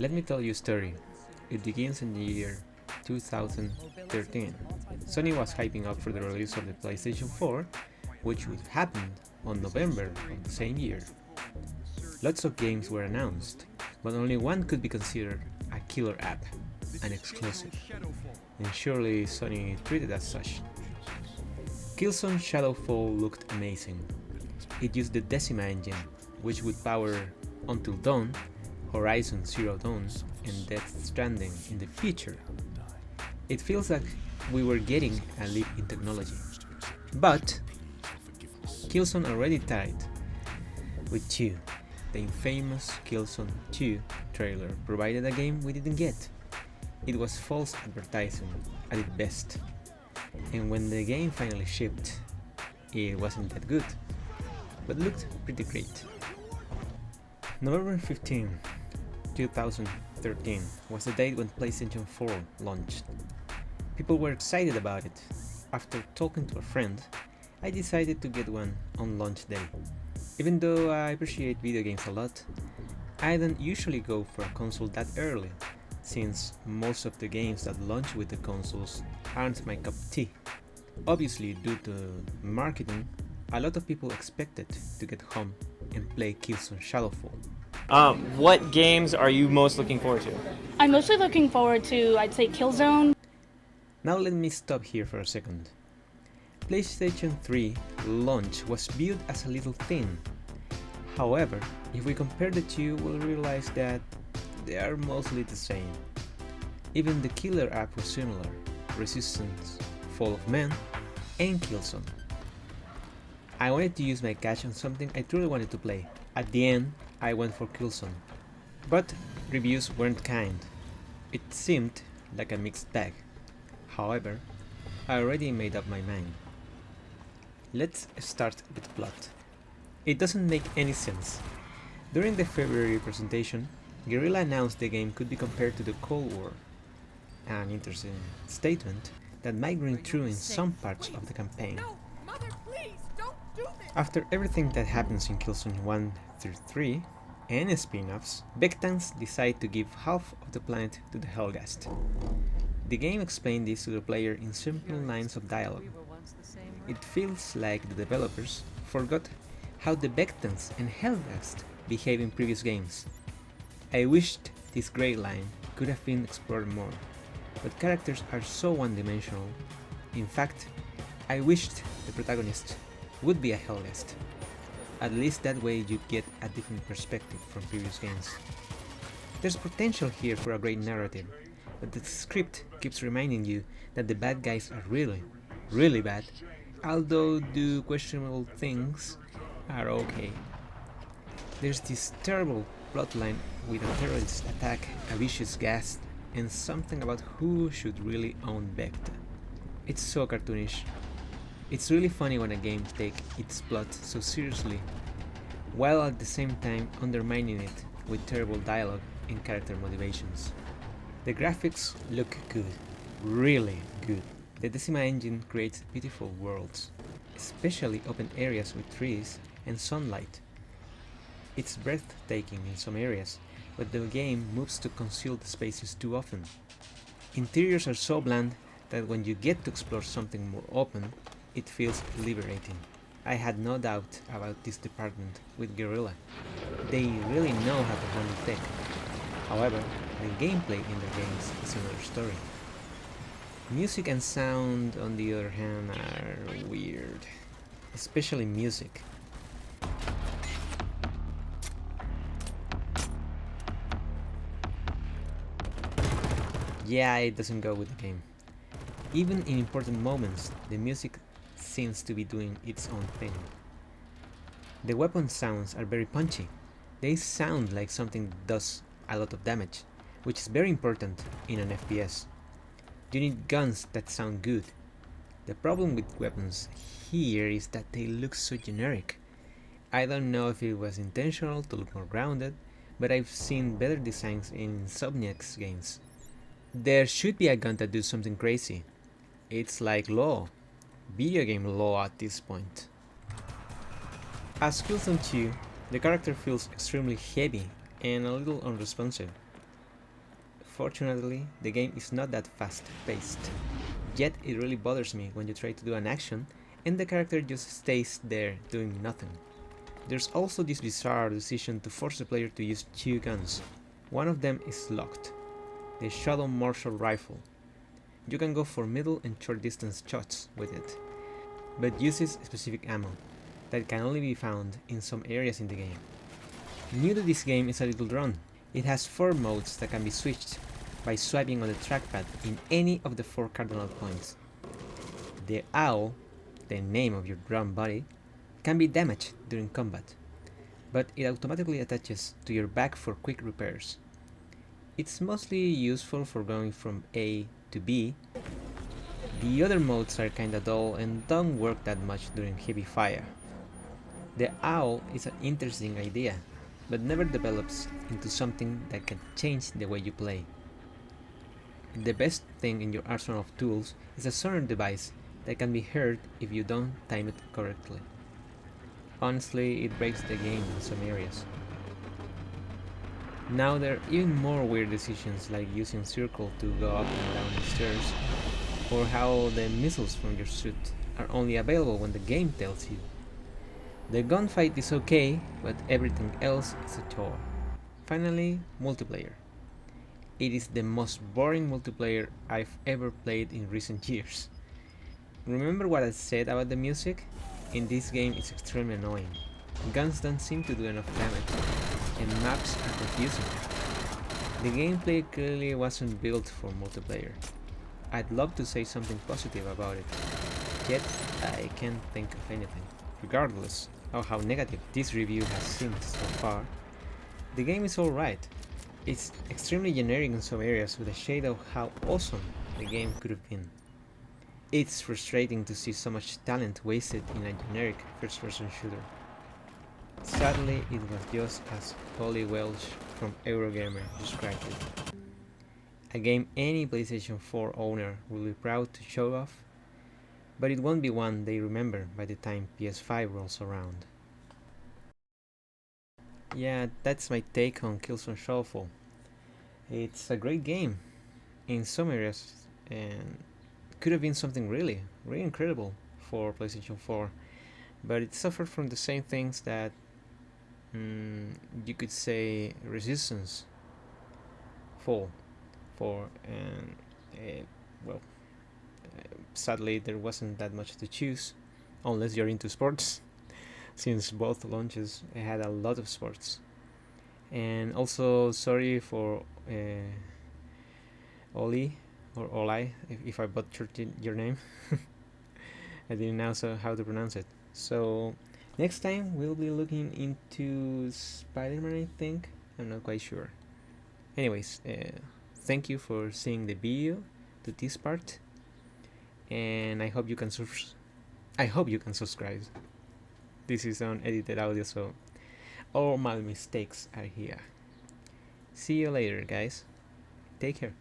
Let me tell you a story. It begins in the year 2013. Sony was hyping up for the release of the PlayStation 4, which would happen on November of the same year. Lots of games were announced, but only one could be considered a killer app, an exclusive, and surely Sony treated as such. Killzone SHADOWFALL looked amazing. It used the Decima engine, which would power Until Dawn, Horizon Zero Dawn, and Death Stranding in the future. It feels like we were getting a leap in technology. But Killzone already tied with 2. The infamous Killzone 2 trailer provided a game we didn't get. It was false advertising at its best. And when the game finally shipped, it wasn't that good, but looked pretty great. November 15, 2013 was the date when PlayStation 4 launched. People were excited about it. After talking to a friend, I decided to get one on launch day. Even though I appreciate video games a lot, I don't usually go for a console that early, since most of the games that launch with the consoles aren't my cup of tea. Obviously, due to marketing, a lot of people expected to get home and play Killzone SHADOWFALL. What games are you most looking forward to? I'm mostly looking forward to, I'd say, Killzone. Now let me stop here for a second. PlayStation 3 launch was viewed as a little thin. However, if we compare the two, we'll realize that they are mostly the same. Even the killer app was similar: Resistance, Fall of Man, and Killzone. I wanted to use my cash on something I truly wanted to play. At the end, I went for Killzone. But reviews weren't kind. It seemed like a mixed bag. However, I already made up my mind. Let's start with the plot. It doesn't make any sense. During the February presentation, Guerrilla announced the game could be compared to the Cold War. An interesting statement that might ring true in some parts of the campaign. After everything that happens in Killzone 1 through 3 and spin-offs, Vectans decide to give half of the planet to the Helghast. The game explained this to the player in simple lines of dialogue. It feels like the developers forgot how the Vectans and Helghast behave in previous games. I wished this grey line could have been explored more, but characters are so one-dimensional. In fact, I wished the protagonist would be a Helghast. At least that way you get a different perspective from previous games. There's potential here for a great narrative, but the script keeps reminding you that the bad guys are really, really bad, although do questionable things are okay. There's this terrible plotline with a terrorist attack, a vicious gas, and something about who should really own Vecta. It's so cartoonish. It's really funny when a game takes its plot so seriously, while at the same time undermining it with terrible dialogue and character motivations. The graphics look good, really good. The Decima engine creates beautiful worlds, especially open areas with trees and sunlight. It's breathtaking in some areas, but the game moves to conceal the spaces too often. Interiors are so bland that when you get to explore something more open, it feels liberating. I had no doubt about this department with Guerrilla. They really know how to handle tech. However, the gameplay in their games is another story. Music and sound, on the other hand, are weird. Especially music. Yeah, it doesn't go with the game. Even in important moments, the music seems to be doing its own thing. The weapon sounds are very punchy. They sound like something that does a lot of damage, which is very important in an FPS. You need guns that sound good. The problem with weapons here is that they look so generic. I don't know if it was intentional to look more grounded, but I've seen better designs in Insomniac's games. There should be a gun that does something crazy. It's like law. Video game law at this point. As Killzone 2, the character feels extremely heavy and a little unresponsive. Unfortunately, the game is not that fast-paced. Yet it really bothers me when you try to do an action and the character just stays there doing nothing. There's also this bizarre decision to force the player to use two guns. One of them is locked, the Shadow Marshal Rifle. You can go for middle and short distance shots with it, but uses specific ammo that can only be found in some areas in the game. New to this game is a little drone. It has 4 modes that can be switched by swiping on the trackpad in any of the 4 cardinal points. The owl, the name of your drum body, can be damaged during combat, but it automatically attaches to your back for quick repairs. It's mostly useful for going from A to B. The other modes are kinda dull and don't work that much during heavy fire. The owl is an interesting idea, but never develops into something that can change the way you play. The best thing in your arsenal of tools is a sonar device that can be heard if you don't time it correctly. Honestly, it breaks the game in some areas. Now there are even more weird decisions like using circle to go up and down the stairs, or how the missiles from your suit are only available when the game tells you. The gunfight is okay, but everything else is a chore. Finally, multiplayer. It is the most boring multiplayer I've ever played in recent years. Remember what I said about the music? In this game it's extremely annoying. Guns don't seem to do enough damage, and maps are confusing. The gameplay clearly wasn't built for multiplayer. I'd love to say something positive about it, yet I can't think of anything. Regardless of how negative this review has seemed so far, the game is alright. It's extremely generic in some areas with a shade of how awesome the game could have been. It's frustrating to see so much talent wasted in a generic first-person shooter. Sadly, it was just as Holly Welsh from Eurogamer described it. A game any PlayStation 4 owner will be proud to show off, but it won't be one they remember by the time PS5 rolls around. Yeah, that's my take on Killzone SHADOWFALL. It's a great game in some areas, and could have been something really incredible for PlayStation 4, but it suffered from the same things that you could say Resistance Fall for, and well, sadly there wasn't that much to choose unless you're into sports, since both launches had a lot of sports. And also sorry for Oli or Olai if I butchered your name. I didn't know how to pronounce it. So next time we'll be looking into Spider-Man, I think. I'm not quite sure. Anyways, thank you for seeing the video to this part, and I hope you can subscribe. This is unedited audio, so all my mistakes are here. See you later, guys. Take care.